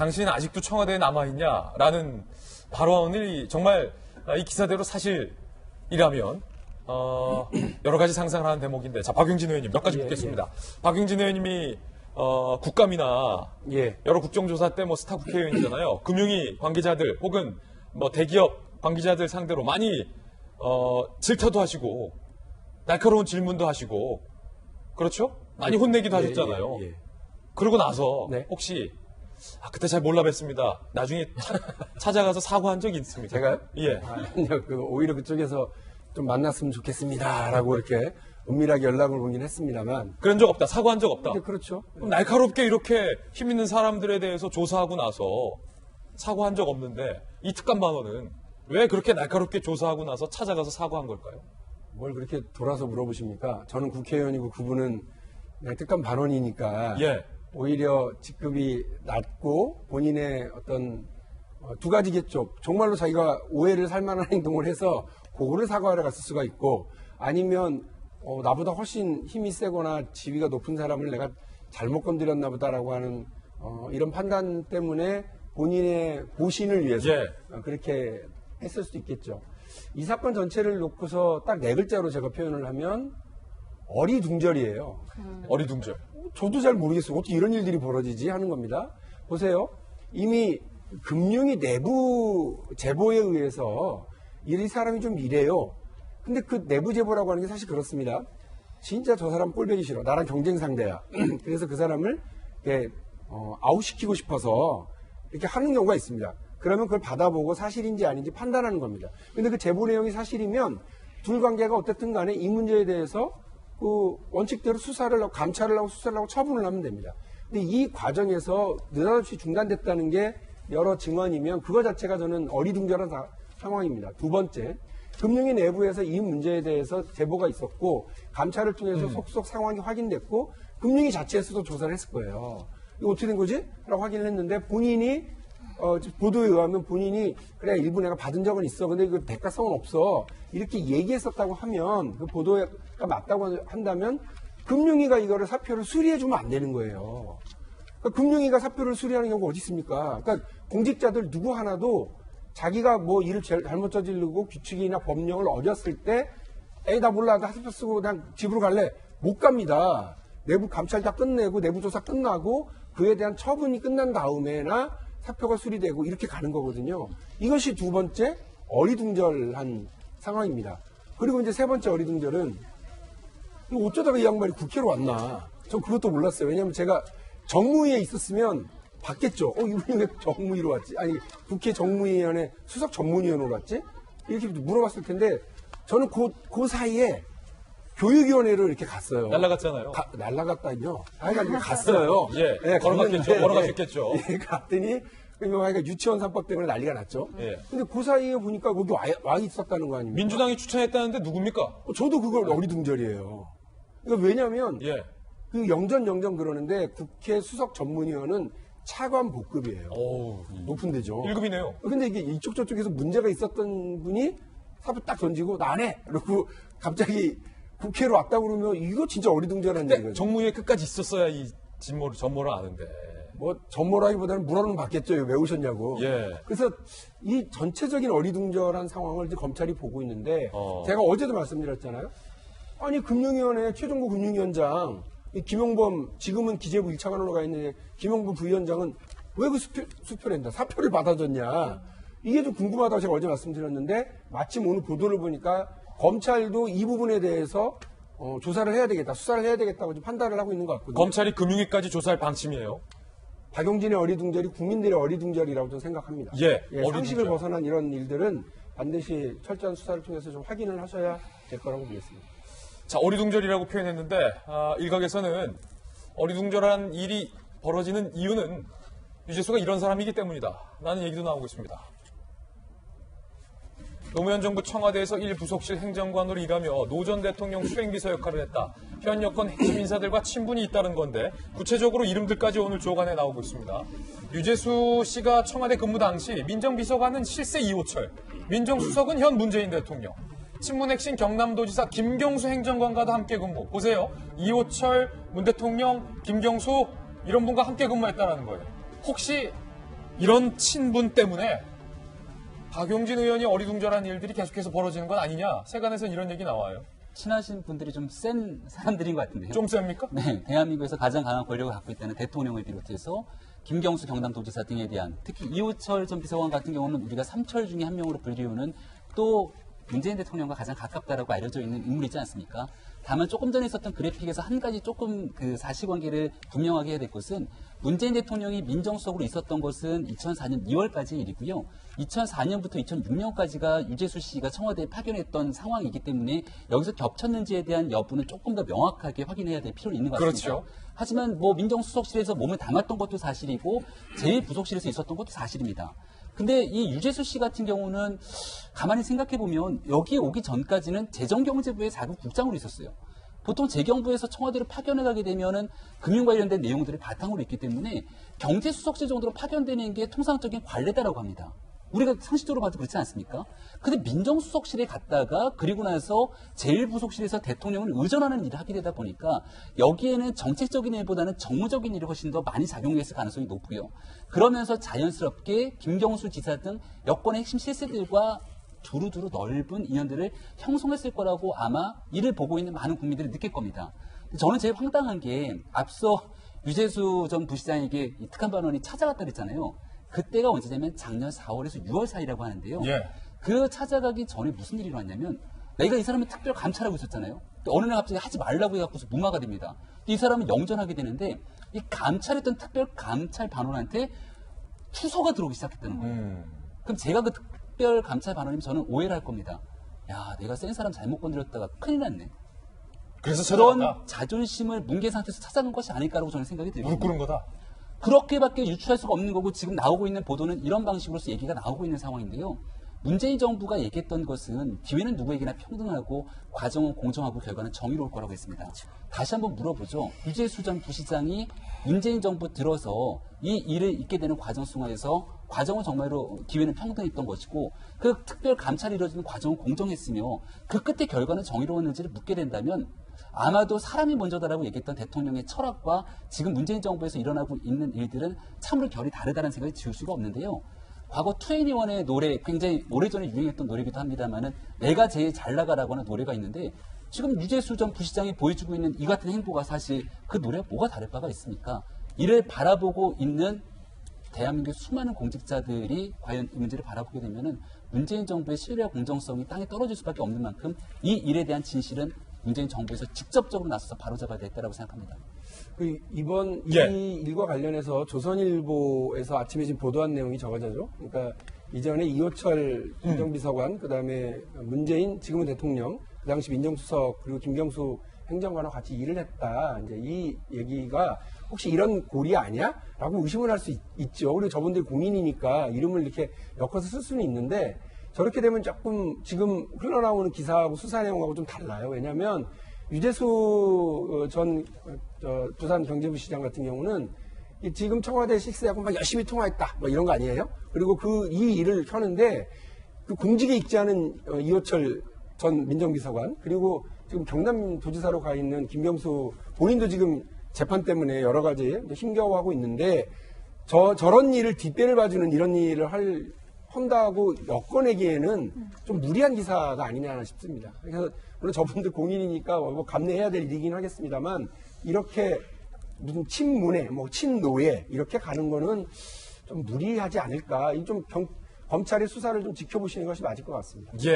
당신은 아직도 청와대에 남아있냐라는 발언이 정말 이 기사대로 사실이라면 여러 가지 상상을 하는 대목인데, 자, 박용진 의원님 몇 가지 묻겠습니다. 박용진 의원님이 국감이나 여러 국정조사 때 뭐 스타 국회의원이잖아요. 금융위 관계자들 혹은 뭐 대기업 관계자들 상대로 많이 질타도 하시고 날카로운 질문도 하시고 그렇죠? 많이 혼내기도 하셨잖아요. 그러고 나서 혹시 그때 잘 몰라 뵀습니다. 나중에 찾아가서 사과한 적이 있습니까? 제가요? 예. 아니요, 오히려 그쪽에서 좀 만났으면 좋겠습니다라고 이렇게 은밀하게 연락을 오긴 했습니다만. 그런 적 없다. 사과한 적 없다. 그렇죠. 그럼 날카롭게 이렇게 힘 있는 사람들에 대해서 조사하고 나서 사과한 적 없는데 이 특감반원은 왜 그렇게 날카롭게 조사하고 나서 찾아가서 사과한 걸까요? 뭘 그렇게 돌아서 물어보십니까? 저는 국회의원이고 그분은 그냥 특감반원이니까 오히려 직급이 낮고 본인의 어떤 두 가지겠죠. 정말로 자기가 오해를 살 만한 행동을 해서 그거를 사과하러 갔을 수가 있고, 아니면 나보다 훨씬 힘이 세거나 지위가 높은 사람을 내가 잘못 건드렸나 보다라고 하는 이런 판단 때문에 본인의 보신을 위해서 그렇게 했을 수도 있겠죠. 이 사건 전체를 놓고서 딱 네 글자로 제가 표현을 하면 어리둥절이에요. 어리둥절. 저도 잘 모르겠어요. 어떻게 이런 일들이 벌어지지 하는 겁니다. 보세요. 이미 금융위 내부 제보에 의해서 이 사람이 좀 이래요. 근데 그 내부 제보라고 하는 게 사실 그렇습니다. 진짜 저 사람 꼴보기 싫어. 나랑 경쟁 상대야. 그래서 그 사람을 이렇게 아웃시키고 싶어서 이렇게 하는 경우가 있습니다. 그러면 그걸 받아보고 사실인지 아닌지 판단하는 겁니다. 근데 그 제보 내용이 사실이면 둘 관계가 어쨌든 간에 이 문제에 대해서 그 원칙대로 수사를 하고 감찰을 하고 수사를 하고 처분을 하면 됩니다. 근데 이 과정에서 느닷없이 중단됐다는 게 여러 증언이면 그거 자체가 저는 어리둥절한 상황입니다. 두 번째, 금융위 내부에서 이 문제에 대해서 제보가 있었고 감찰을 통해서 속속 상황이 확인됐고 금융위 자체에서도 조사를 했을 거예요. 이거 어떻게 된 거지? 라고 확인을 했는데 본인이 보도에 의하면 본인이 그래 일부 내가 받은 적은 있어. 근데 그 대가성은 없어. 이렇게 얘기했었다고 하면 그 보도가 맞다고 한다면 금융위가 이거를 사표를 수리해주면 안 되는 거예요. 그러니까 금융위가 사표를 수리하는 경우가 어디 있습니까? 그러니까 공직자들 누구 하나도 자기가 뭐 일을 잘못 저지르고 규칙이나 법령을 어겼을 때 에이 나 몰라 나 사표 쓰고 그냥 집으로 갈래. 못 갑니다. 내부 감찰 다 끝내고 내부 조사 끝나고 그에 대한 처분이 끝난 다음에나 사표가 수리되고 이렇게 가는 거거든요. 이것이 두 번째 어리둥절한 상황입니다. 그리고 이제 세 번째 어리둥절은 어쩌다가 이 양반이 국회로 왔나. 전 그것도 몰랐어요. 왜냐하면 제가 정무위에 있었으면 봤겠죠. 이분이 왜 정무위로 왔지? 아니 국회 정무위원회 수석 전문위원으로 왔지? 이렇게 물어봤을 텐데 저는 그 사이에 교육위원회로 이렇게 갔어요. 날라갔잖아요. 날라갔다뇨. 하여간 갔어요. 걸어갔겠죠. 갔더니 하여간 유치원 3법 때문에 난리가 났죠. 근데 그 사이에 보니까 거기 와 있었다는 거 아닙니까? 민주당이 추천했다는데 누굽니까? 저도 그걸 어리둥절이에요. 그러니까 왜냐하면 그 영전 그러는데 국회 수석 전문위원은 차관 복급이에요. 높은 데죠. 1급이네요. 근데 이게 이쪽 저쪽에서 문제가 있었던 분이 사표 딱 던지고 나 안 해. 그러고 갑자기 국회로 왔다고 그러면 이거 진짜 어리둥절한 얘기거든요. 정무위에 끝까지 있었어야 이 전모를 아는데. 뭐 전모라기보다는 물어는 받겠죠. 왜 오셨냐고. 그래서 이 전체적인 어리둥절한 상황을 이제 검찰이 보고 있는데 제가 어제도 말씀드렸잖아요. 아니 금융위원회 최종구 금융위원장 김용범 지금은 기재부 1차관으로 가 있는 김용범 부위원장은 왜 그 수표를 했냐. 사표를 받아줬냐. 이게 좀 궁금하다고 제가 어제 말씀드렸는데 마침 오늘 보도를 보니까 검찰도 이 부분에 대해서 조사를 해야 되겠다, 수사를 해야 되겠다고 좀 판단을 하고 있는 것 같거든요. 검찰이 금융위까지 조사할 방침이에요. 박용진의 어리둥절이 국민들의 어리둥절이라고 저는 생각합니다. 상식을 벗어난 이런 일들은 반드시 철저한 수사를 통해서 좀 확인을 하셔야 될 거라고 보겠습니다. 자, 어리둥절이라고 표현했는데 일각에서는 어리둥절한 일이 벌어지는 이유는 유재수가 이런 사람이기 때문이다 라는 얘기도 나오고 있습니다. 노무현 정부 청와대에서 1부속실 행정관으로 일하며 노 전 대통령 수행비서 역할을 했다. 현 여권 핵심 인사들과 친분이 있다는 건데 구체적으로 이름들까지 오늘 조간에 나오고 있습니다. 유재수 씨가 청와대 근무 당시 민정비서관은 실세 이호철, 민정수석은 현 문재인 대통령, 친문 핵심 경남도지사 김경수 행정관과도 함께 근무. 보세요. 이호철, 문 대통령, 김경수 이런 분과 함께 근무했다는 거예요. 혹시 이런 친분 때문에 박용진 의원이 어리둥절한 일들이 계속해서 벌어지는 건 아니냐. 세간에서는 이런 얘기 나와요. 친하신 분들이 좀 센 사람들인 것 같은데요. 좀 셉니까? 네, 대한민국에서 가장 강한 권력을 갖고 있다는 대통령을 비롯해서 김경수 경남도지사 등에 대한 특히 이호철 전 비서관 같은 경우는 우리가 삼철 중에 한 명으로 불리우는 또 문재인 대통령과 가장 가깝다라고 알려져 있는 인물이지 않습니까? 다만 조금 전에 있었던 그래픽에서 한 가지 조금 그 사실관계를 분명하게 해야 될 것은 문재인 대통령이 민정수석으로 있었던 것은 2004년 2월까지 일이고요. 2004년부터 2006년까지가 유재수 씨가 청와대에 파견했던 상황이기 때문에 여기서 겹쳤는지에 대한 여부는 조금 더 명확하게 확인해야 될 필요는 있는 것 같습니다. 그렇죠. 하지만 뭐 민정수석실에서 몸을 담았던 것도 사실이고 제1부속실에서 있었던 것도 사실입니다. 근데 이 유재수 씨 같은 경우는 가만히 생각해 보면 여기에 오기 전까지는 재정경제부의 4급 국장으로 있었어요. 보통 재경부에서 청와대로 파견을 가게 되면은 금융 관련된 내용들을 바탕으로 있기 때문에 경제수석실 정도로 파견되는 게 통상적인 관례다라고 합니다. 우리가 상식적으로 봐도 그렇지 않습니까? 근데 민정수석실에 갔다가 그리고 나서 제1부속실에서 대통령을 의전하는 일을 하게 되다 보니까 여기에는 정책적인 일보다는 정무적인 일이 훨씬 더 많이 작용했을 가능성이 높고요. 그러면서 자연스럽게 김경수 지사 등 여권의 핵심 실세들과 두루두루 넓은 인연들을 형성했을 거라고 아마 이를 보고 있는 많은 국민들이 느낄 겁니다. 저는 제일 황당한 게 앞서 유재수 전 부시장에게 이 특감반원이 찾아갔다 그랬잖아요. 그때가 언제냐면 작년 4월에서 6월 사이라고 하는데요. 예. 그 찾아가기 전에 무슨 일이 일어났냐면 내가 이 사람을 특별 감찰하고 있었잖아요. 또 어느 날 갑자기 하지 말라고 해갖고서 무마가 됩니다. 이 사람은 영전하게 되는데 이 감찰했던 특별 감찰 반원한테 투서가 들어오기 시작했다는 거예요. 그럼 제가 그 특별 감찰 반원이면 저는 오해를 할 겁니다. 야, 내가 센 사람 잘못 건드렸다가 큰일 났네. 그래서 그런 찾아갔다. 자존심을 뭉개 상태에서 찾아간 것이 아닐까라고 저는 생각이 들거든요. 무릎 꿇은 거다. 그렇게밖에 유추할 수가 없는 거고 지금 나오고 있는 보도는 이런 방식으로서 얘기가 나오고 있는 상황인데요. 문재인 정부가 얘기했던 것은 기회는 누구에게나 평등하고 과정은 공정하고 결과는 정의로울 거라고 했습니다. 다시 한번 물어보죠. 유재수 전 부시장이 문재인 정부 들어서 이 일을 있게 되는 과정 속에서 과정은 정말로 기회는 평등했던 것이고 그 특별 감찰이 이루어지는 과정은 공정했으며 그 끝에 결과는 정의로웠는지를 묻게 된다면 아마도 사람이 먼저다라고 얘기했던 대통령의 철학과 지금 문재인 정부에서 일어나고 있는 일들은 참으로 결이 다르다는 생각이 지울 수가 없는데요. 과거 2NE1의 노래, 굉장히 오래전에 유행했던 노래이기도 합니다만은 내가 제일 잘 나가라고 하는 노래가 있는데 지금 유재수 전 부시장이 보여주고 있는 이 같은 행보가 사실 그 노래와 뭐가 다를 바가 있습니까? 이를 바라보고 있는 대한민국의 수많은 공직자들이 과연 이 문제를 바라보게 되면은 문재인 정부의 신뢰와 공정성이 땅에 떨어질 수밖에 없는 만큼 이 일에 대한 진실은 문재인 정부에서 직접적으로 나서서 바로잡아야 되겠다고 생각합니다. 이번 예. 이 일과 관련해서 조선일보에서 아침에 지금 보도한 내용이 저거죠. 그러니까 이전에 이호철 행정비서관, 그다음에 문재인 지금은 대통령, 그 당시 민정수석 그리고 김경수 행정관과 같이 일을 했다. 이제 이 얘기가 혹시 이런 고리 아니야? 라고 의심을 할 수 있죠. 그리고 저분들 공인이니까 이름을 이렇게 엮어서 쓸 수는 있는데 저렇게 되면 조금 지금 흘러나오는 기사하고 수사 내용하고 좀 달라요. 왜냐하면 유재수 전 부산경제부시장 같은 경우는 지금 청와대 식스하고 막 열심히 통화했다. 뭐 이런 거 아니에요? 그리고 이 일을 켜는데 그 공직에 있지 않은 이호철 전 민정비서관 그리고 지금 경남도지사로 가 있는 김경수 본인도 지금 재판 때문에 여러 가지 힘겨워하고 있는데 저런 일을 뒷배를 봐주는 이런 일을 한다고 엮어내기에는 좀 무리한 기사가 아니냐 싶습니다. 그래서 물론 저분들 공인이니까 뭐 감내해야 될 일이긴 하겠습니다만 이렇게 무슨 친문회, 뭐 친노예 이렇게 가는 거는 좀 무리하지 않을까. 좀 검찰의 수사를 좀 지켜보시는 것이 맞을 것 같습니다. 예.